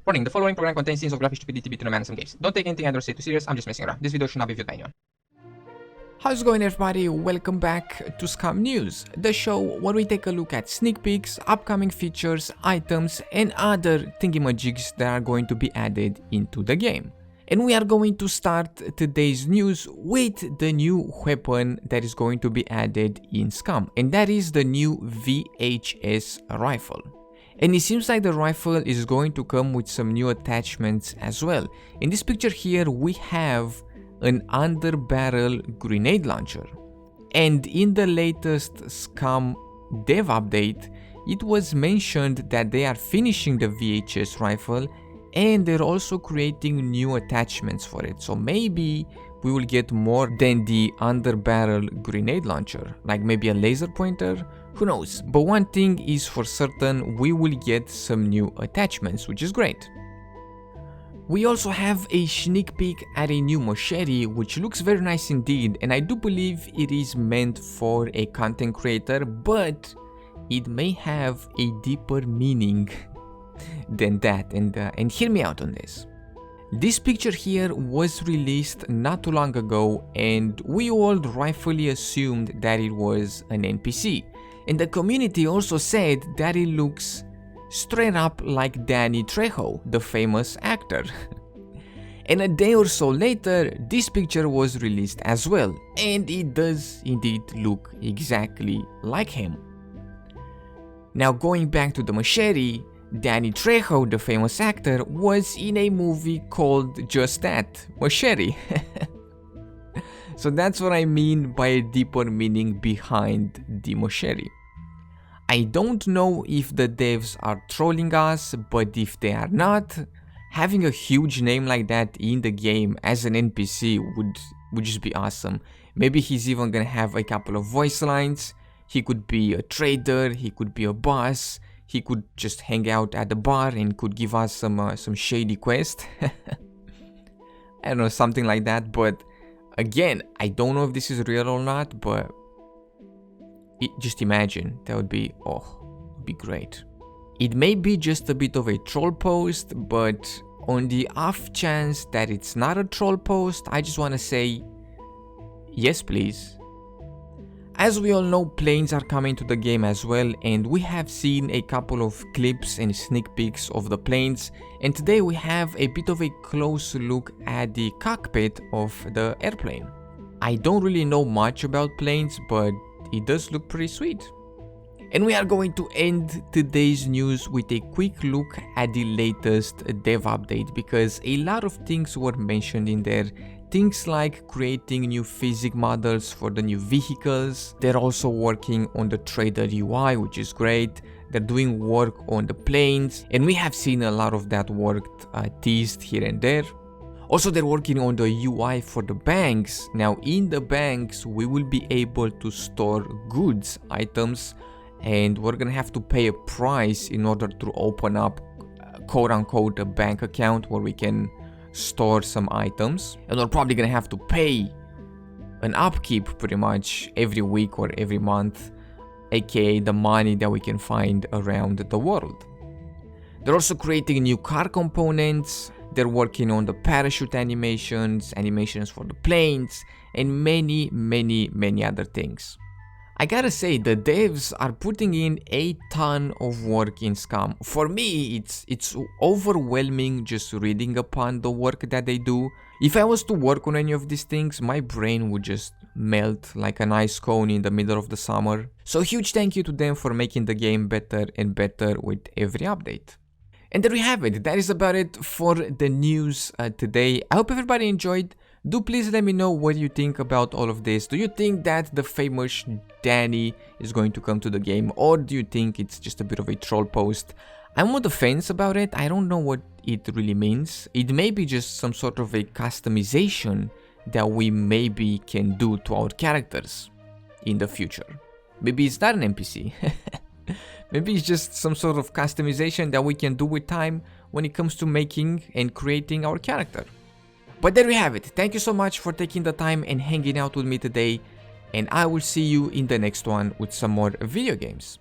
Warning, the following program contains scenes of graphic stupidity between a man and some gays. Don't take anything I don't say too serious, I'm just messing around. This video should not be viewed by anyone. How's it going, everybody? Welcome back to Scum News, the show where we take a look at sneak peeks, upcoming features, items and other thingy-majigs that are going to be added into the game. And we are going to start today's news with the new weapon that is going to be added in Scum, and that is the new VHS Rifle. And it seems like the rifle is going to come with some new attachments as well. In this picture here we have an under-barrel grenade launcher. And in the latest Scum dev update, it was mentioned that they are finishing the VHS rifle and they're also creating new attachments for it. So maybe we will get more than the under-barrel grenade launcher, like maybe a laser pointer, who knows. But one thing is for certain, we will get some new attachments, which is great. We also have a sneak peek at a new machete, which looks very nice indeed, and I do believe it is meant for a content creator, but it may have a deeper meaning than that, and hear me out on this. This picture here was released not too long ago, and we all rightfully assumed that it was an NPC, and the community also said that it looks straight up like Danny Trejo, the famous actor. And a day or so later, this picture was released as well, and it does indeed look exactly like him. Now going back to the machete, Danny Trejo, the famous actor, was in a movie called just that, Machete. So that's what I mean by a deeper meaning behind the machete. I don't know if the devs are trolling us, but if they are not, having a huge name like that in the game as an NPC would just be awesome. Maybe he's even gonna have a couple of voice lines. He could be a trader, he could be a boss, he could just hang out at the bar and could give us some shady quest. I don't know, something like that. But again, I don't know if this is real or not, but just imagine, that would be, be great. It may be just a bit of a troll post, but on the off chance that it's not a troll post, I just want to say, yes please. As we all know, planes are coming to the game as well, and we have seen a couple of clips and sneak peeks of the planes, and today we have a bit of a close look at the cockpit of the airplane. I don't really know much about planes, but it does look pretty sweet. And we are going to end today's news with a quick look at the latest dev update, because a lot of things were mentioned in there. Things like creating new physics models for the new vehicles. They're also working on the trader UI, which is great. They're doing work on the planes, and we have seen a lot of that work teased here and there. Also, they're working on the UI for the banks. Now, in the banks, we will be able to store goods, items, and we're gonna have to pay a price in order to open up, quote-unquote, a bank account where we can store some items. And we're probably gonna have to pay an upkeep pretty much every week or every month, aka the money that we can find around the world. They're also creating new car components. They're working on the parachute animations for the planes, and many other things. I gotta say, the devs are putting in a ton of work in Scum. For me, it's overwhelming just reading upon the work that they do. If I was to work on any of these things, my brain would just melt like an ice cone in the middle of the summer. So huge thank you to them for making the game better and better with every update. And there we have it. That is about it for the news today. I hope everybody enjoyed. Do please let me know what you think about all of this. Do you think that the famous Danny is going to come to the game, or do you think it's just a bit of a troll post? I'm on the fence about it. I don't know what it really means. It may be just some sort of a customization that we maybe can do to our characters in the future. Maybe it's not an NPC. Maybe it's just some sort of customization that we can do with time when it comes to making and creating our character. But there we have it. Thank you so much for taking the time and hanging out with me today, and I will see you in the next one with some more video games.